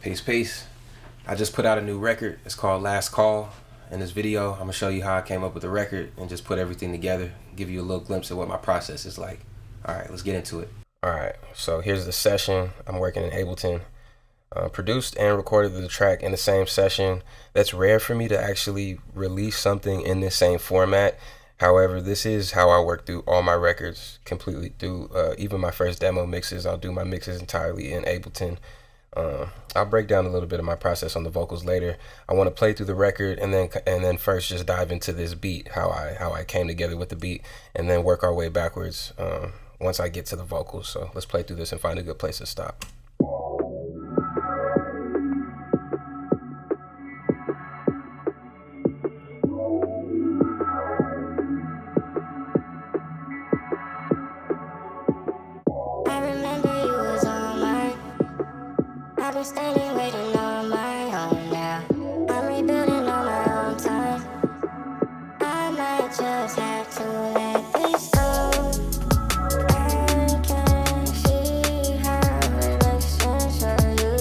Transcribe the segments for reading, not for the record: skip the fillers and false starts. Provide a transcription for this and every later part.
Peace, peace. I just put out a new record. It's called Last Call. In this video, I'm gonna show you how I came up with the record and just put everything together, give you a little glimpse of what my process is like. All right, let's get into it. All right, so here's the session. I'm working in Ableton. Produced and recorded the track in the same session. That's rare for me to actually release something in this same format. However, this is how I work through all my records, completely through even my first demo mixes. I'll do my mixes entirely in Ableton. I'll break down a little bit of my process on the vocals later. I want to play through the record and then first just dive into this beat, how I came together with the beat, and then work our way backwards once I get to the vocals. So let's play through this and find a good place to stop. I've been standing waiting on my own now. I'm rebuilding on my own time. I might just have to let this go. I can see how it looks for you.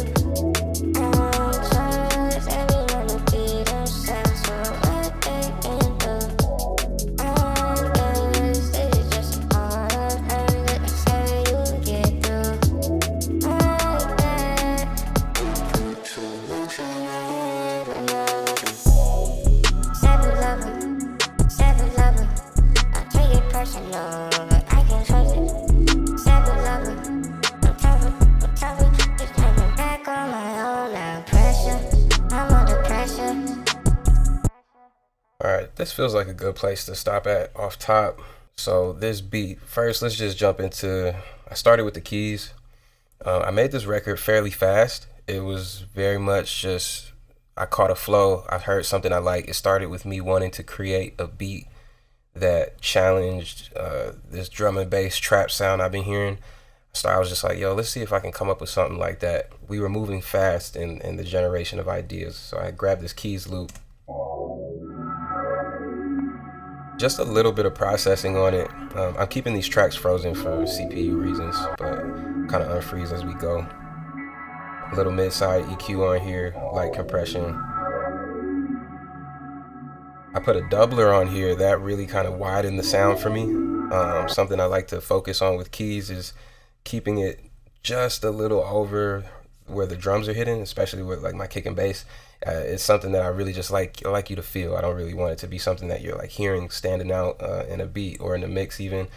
I won't trust everyone to be themselves for what they can do. I guess this is just a part of hurt that say you get through. Personal, but I can trust it. Savage lover, I'm tough, just coming back on my own now. Pressure, I'm under pressure. Alright, this feels like a good place to stop at off top. So this beat, first let's just jump into, I started with the keys. I made this record fairly fast. It was very much just, I caught a flow, I heard something I like. It started with me wanting to create a beat that challenged this drum and bass trap sound I've been hearing. So I was just like, yo, let's see if I can come up with something like that. We were moving fast in the generation of ideas. So I grabbed this keys loop. Just a little bit of processing on it. I'm keeping these tracks frozen for CPU reasons, but kind of unfreeze as we go. A little mid-side EQ on here, light compression. I put a doubler on here that really kind of widened the sound for me. Something I like to focus on with keys is keeping it just a little over where the drums are hitting, especially with like my kick and bass. It's something that I really just like you to feel. I don't really want it to be something that you're like hearing standing out in a beat or in a mix even.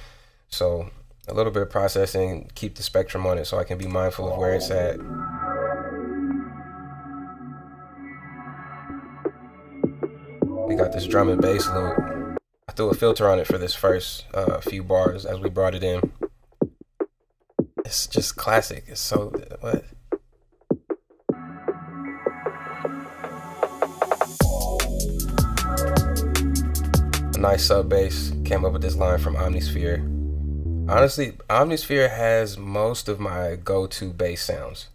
So a little bit of processing, keep the spectrum on it so I can be mindful of where it's at. We got this drum and bass loop. I threw a filter on it for this first few bars as we brought it in. It's just classic. It's so, what? A nice sub bass. Came up with this line from Omnisphere. Honestly, Omnisphere has most of my go-to bass sounds.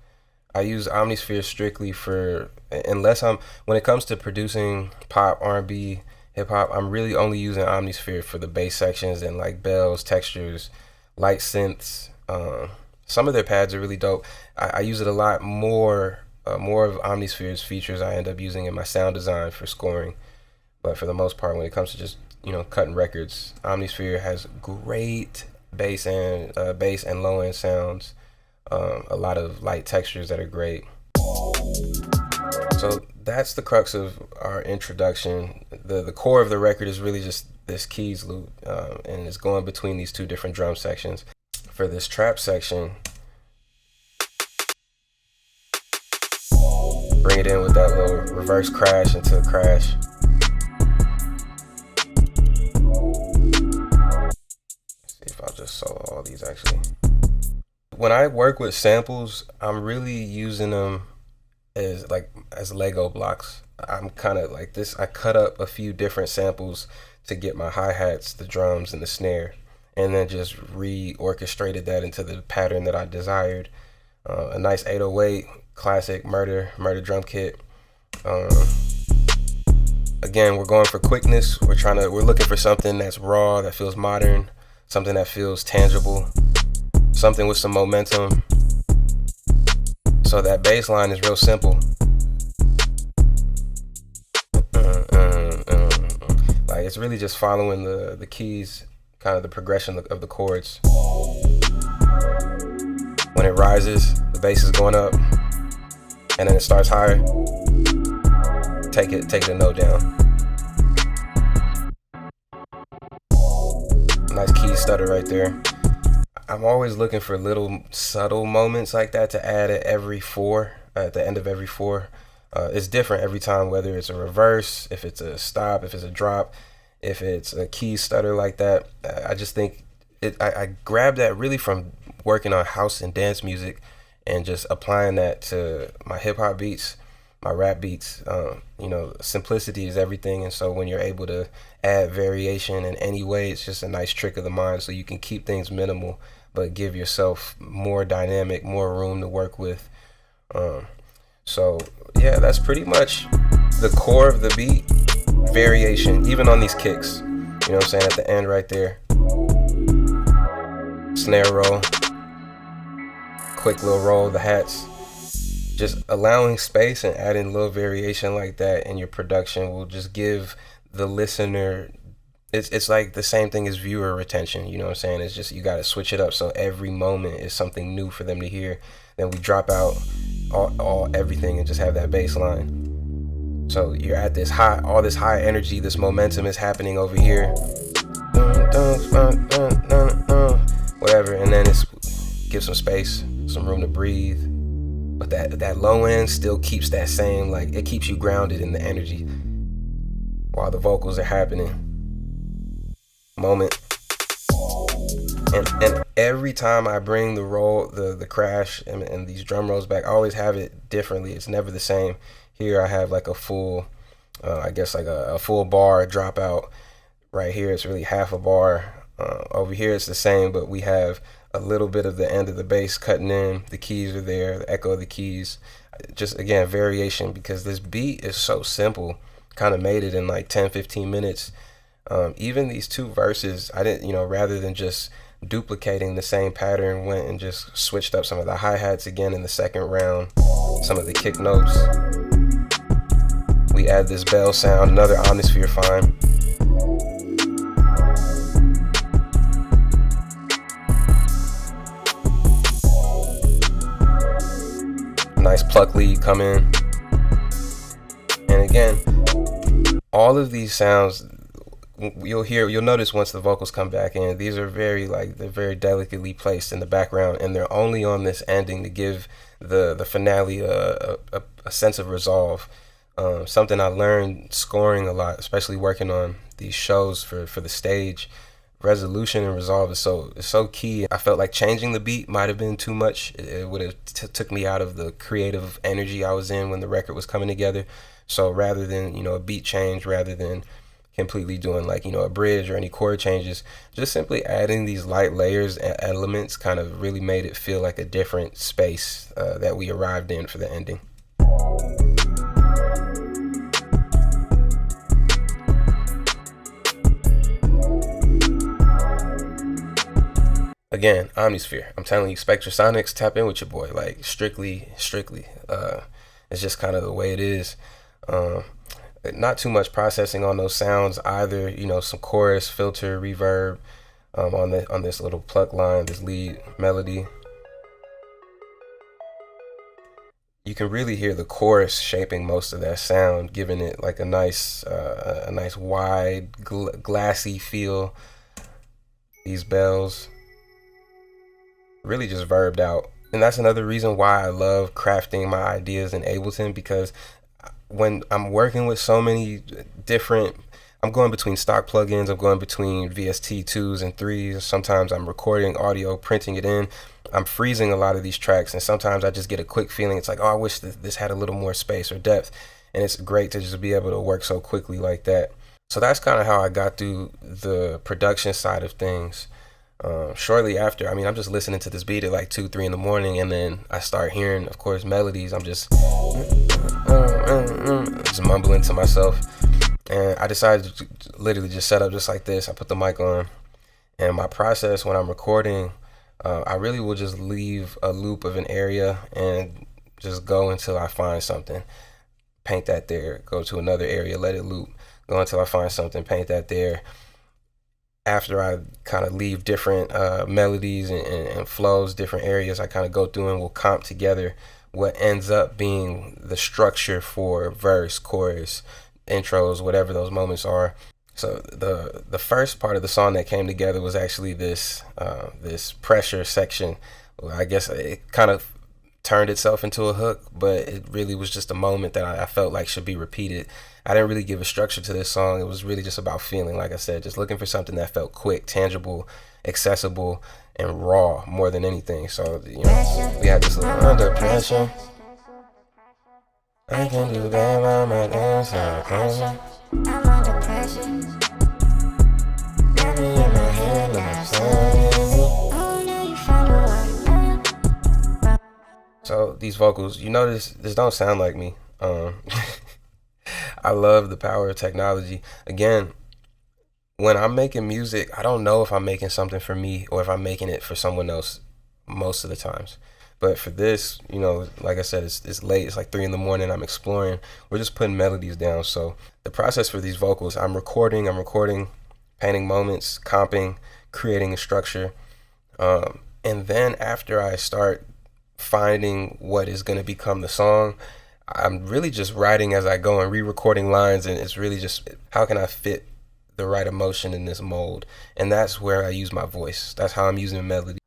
I use Omnisphere strictly for, when it comes to producing pop, R&B, hip hop, I'm really only using Omnisphere for the bass sections and like bells, textures, light synths. Some of their pads are really dope. I use it a lot more of Omnisphere's features I end up using in my sound design for scoring. But for the most part, when it comes to just, cutting records, Omnisphere has great bass and low end sounds. A lot of light textures that are great. So that's the crux of our introduction. The core of the record is really just this keys loop, and it's going between these two different drum sections. For this trap section, bring it in with that little reverse crash into a crash. Let's see if I'll just solo all these actually. When I work with samples, I'm really using them as Lego blocks. I'm kind of like this. I cut up a few different samples to get my hi-hats, the drums, and the snare, and then just re-orchestrated that into the pattern that I desired. A nice 808 classic murder drum kit. Again, we're going for quickness. We're looking for something that's raw, that feels modern, something that feels tangible, something with some momentum. So that bass line is real simple. Like it's really just following the keys, kind of the progression of the chords. When it rises, the bass is going up, and then it starts higher. Take it a note down. Nice key stutter right there. I'm always looking for little subtle moments like that to add at the end of every four. It's different every time, whether it's a reverse, if it's a stop, if it's a drop, if it's a key stutter like that. I just think I grabbed that really from working on house and dance music and just applying that to my hip hop beats, my rap beats. Simplicity is everything. And so when you're able to add variation in any way, it's just a nice trick of the mind, so you can keep things minimal but give yourself more dynamic, more room to work with. So yeah, that's pretty much the core of the beat. Variation, even on these kicks. You know what I'm saying? At the end right there. Snare roll. Quick little roll of the hats. Just allowing space and adding a little variation like that in your production will just give the listener, it's like the same thing as viewer retention. You know what I'm saying? It's just, you got to switch it up so every moment is something new for them to hear. Then we drop out everything and just have that bass line. So you're at this all this high energy, this momentum is happening over here. Whatever, and then give some space, some room to breathe. But that low end still keeps that same, like, it keeps you grounded in the energy while the vocals are happening. Moment. And every time I bring the crash and these drum rolls back, I always have it differently. It's never the same. Here I have like a full, a full bar dropout. Right here it's really half a bar. Over here it's the same, but we have a little bit of the end of the bass cutting in. The keys are there, the echo of the keys. Just, again, variation, because this beat is so simple. Kind of made it in like 10-15 minutes. Even these two verses, I didn't, rather than just duplicating the same pattern, went and just switched up some of the hi-hats again in the second round, some of the kick notes. We add this bell sound, another Omnisphere fine. Nice pluck lead come in. And again, all of these sounds, you'll notice once the vocals come back in, these are they're very delicately placed in the background, and they're only on this ending to give the finale a sense of resolve. Something I learned scoring a lot, especially working on these shows for the stage. Resolution and resolve is so key. I felt like changing the beat might have been too much. It would have took me out of the creative energy I was in when the record was coming together. So rather than a beat change, rather than completely doing like a bridge or any chord changes, just simply adding these light layers and elements kind of really made it feel like a different space that we arrived in for the ending. Again, Omnisphere. I'm telling you, Spectrasonics, tap in with your boy. Like, strictly. It's just kind of the way it is. Not too much processing on those sounds either. Some chorus, filter, reverb on this little pluck line, this lead melody. You can really hear the chorus shaping most of that sound, giving it like a nice wide, glassy feel. These bells. Really just verbed out. And that's another reason why I love crafting my ideas in Ableton, because when I'm working with so many different, I'm going between stock plugins, I'm going between VST 2s and 3s. Sometimes I'm recording audio, printing it in. I'm freezing a lot of these tracks, and sometimes I just get a quick feeling. It's like, oh, I wish this had a little more space or depth. And it's great to just be able to work so quickly like that. So that's kind of how I got through the production side of things. Shortly after, I'm just listening to this beat at like 2-3 in the morning, and then I start hearing, of course, melodies. I'm just mumbling to myself, and I decided to literally just set up just like this. I put the mic on, and my process when I'm recording, I really will just leave a loop of an area and just go until I find something, paint that there, go to another area, let it loop, go until I find something, paint that there. After I kind of leave different melodies and flows, different areas, I kind of go through and we'll comp together what ends up being the structure for verse, chorus, intros, whatever those moments are. So the first part of the song that came together was actually this this pressure section. I guess it kind of turned itself into a hook, but it really was just a moment that I felt like should be repeated. I didn't really give a structure to this song. It was really just about feeling, like I said, just looking for something that felt quick, tangible, accessible, and raw more than anything. So, you know, we had this little under pressure. I can do that by my damn self. I'm under pressure. Got me in my head now, oh, now you found the one. So these vocals, you notice this don't sound like me. I love the power of technology. Again, when I'm making music, I don't know if I'm making something for me or if I'm making it for someone else most of the times. But for this, you know, like I said, it's late. It's like 3 in the morning. I'm exploring. We're just putting melodies down. So the process for these vocals, I'm recording, painting moments, comping, creating a structure. And then after I start finding what is going to become the song, I'm really just writing as I go and re-recording lines, and it's really just how can I fit the right emotion in this mold, and that's where I use my voice. That's how I'm using the melody.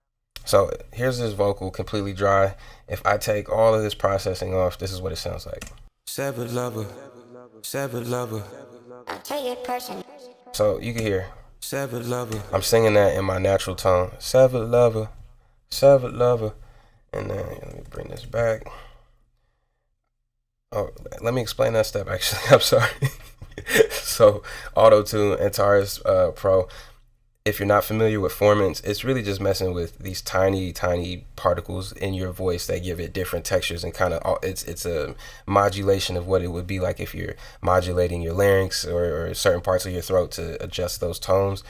So here's this vocal completely dry. If I take all of this processing off, this is what it sounds like. Severed lover, severed lover. I take it personal. So you can hear severed lover. I'm singing that in my natural tone. Severed lover, severed lover. And then let me bring this back. Oh, let me explain that step actually. I'm sorry. So Auto-Tune and Taurus Pro, if you're not familiar with formants, it's really just messing with these tiny particles in your voice that give it different textures, and kind of it's a modulation of what it would be like if you're modulating your larynx or certain parts of your throat to adjust those tones.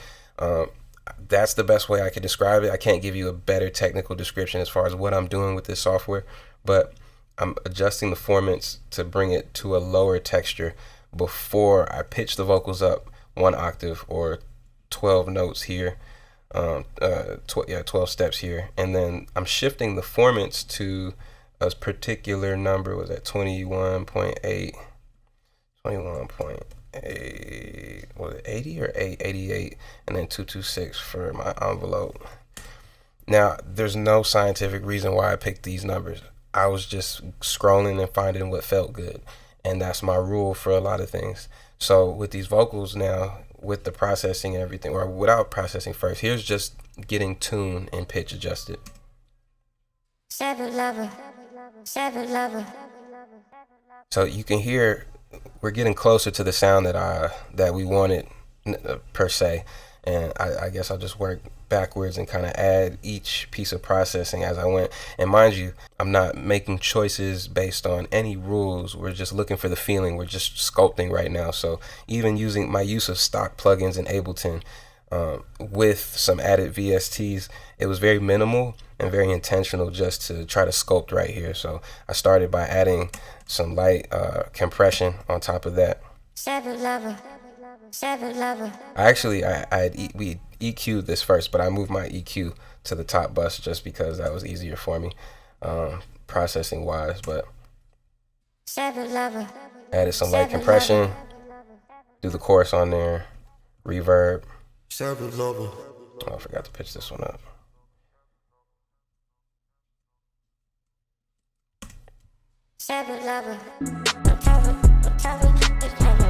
That's the best way I could describe it. I can't give you a better technical description as far as what I'm doing with this software, but I'm adjusting the formants to bring it to a lower texture before I pitch the vocals up 1 octave or 12 notes here, 12 steps here, and then I'm shifting the formants to a particular number. Was that 21.8, was it 80 or 88, and then 226 for my envelope. Now, there's no scientific reason why I picked these numbers. I was just scrolling and finding what felt good, and that's my rule for a lot of things. So with these vocals now, with the processing and everything, or without processing first, here's just getting tune and pitch adjusted. Severed lover, severed lover. So you can hear we're getting closer to the sound that we wanted per se, and I guess I'll just work backwards and kind of add each piece of processing as I went. And mind you, I'm not making choices based on any rules. We're just looking for the feeling. We're just sculpting right now. So even using my use of stock plugins in Ableton with some added VSTs, it was very minimal and very intentional just to try to sculpt right here. So I started by adding some light compression on top of that. Severed lover, severed lover. We EQ'd this first, but I moved my EQ to the top bus just because that was easier for me, processing wise. But severed lover, added some light compression, do the chorus on there, reverb. Severed lover. Oh, I forgot to pitch this one up. Severed lover.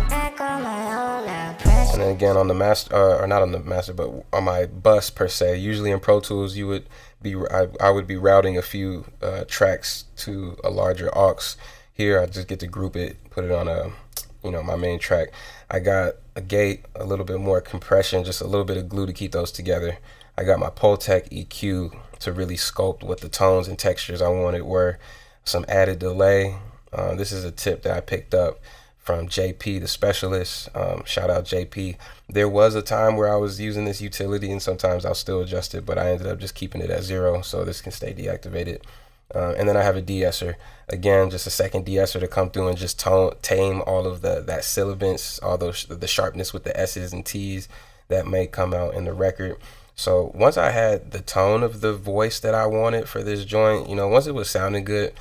Back on my own now. And then again on the master, or not on the master, but on my bus per se. Usually in Pro Tools, I would be routing a few tracks to a larger aux. Here, I just get to group it, put it on my main track. I got a gate, a little bit more compression, just a little bit of glue to keep those together. I got my Pultec EQ to really sculpt what the tones and textures I wanted were. Some added delay. This is a tip that I picked up from JP, the specialist. Shout out JP. There was a time where I was using this utility and sometimes I'll still adjust it, but I ended up just keeping it at 0 so this can stay deactivated. And then I have a de-esser. Again, just a second de-esser to come through and just tame all of that syllabants, all the sharpness with the S's and T's that may come out in the record. So once I had the tone of the voice that I wanted for this joint, once it was sounding good,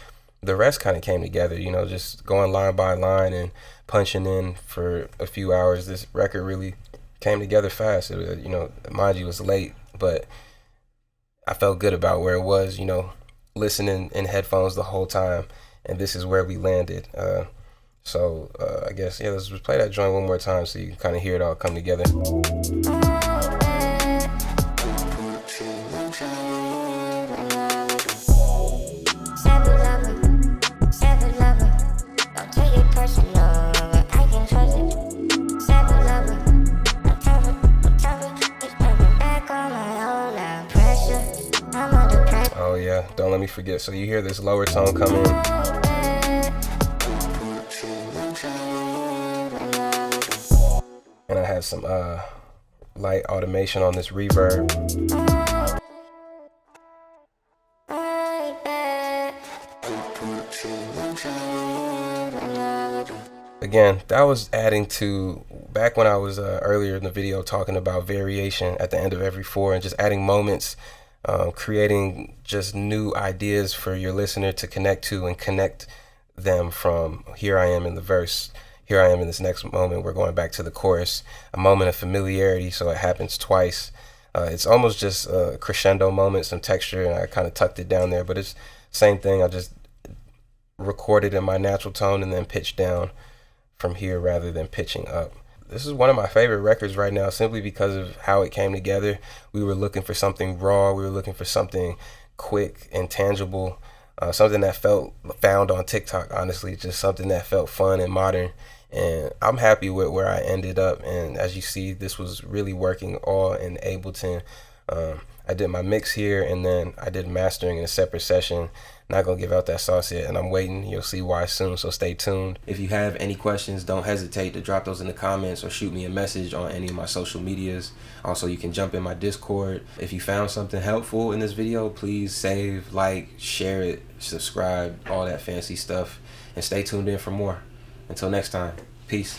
the rest kind of came together, just going line by line and punching in for a few hours. This record really came together fast. It, mind you, it was late, but I felt good about where it was, listening in headphones the whole time, and this is where we landed. So I guess, yeah, let's play that joint one more time so you can kind of hear it all come together. Oh yeah, don't let me forget. So you hear this lower tone come in. And I have some light automation on this reverb. Again, that was adding to, back when I was earlier in the video talking about variation at the end of every 4 and just adding moments, creating just new ideas for your listener to connect to and connect them from here I am in the verse, here I am in this next moment, we're going back to the chorus, a moment of familiarity, so it happens twice. It's almost just a crescendo moment, some texture, and I kind of tucked it down there, but it's same thing. I just recorded in my natural tone and then pitched down from here rather than pitching up. This is one of my favorite records right now simply because of how it came together. We were looking for something raw. We were looking for something quick and tangible, something that felt found on TikTok, honestly, just something that felt fun and modern. And I'm happy with where I ended up. And as you see, this was really working all in Ableton. I did my mix here and then I did mastering in a separate session. Not gonna give out that sauce yet, and I'm waiting. You'll see why soon, so stay tuned. If you have any questions, don't hesitate to drop those in the comments or shoot me a message on any of my social medias. Also, you can jump in my Discord. If you found something helpful in this video, please save, like, share it, subscribe, all that fancy stuff, and stay tuned in for more. Until next time, peace.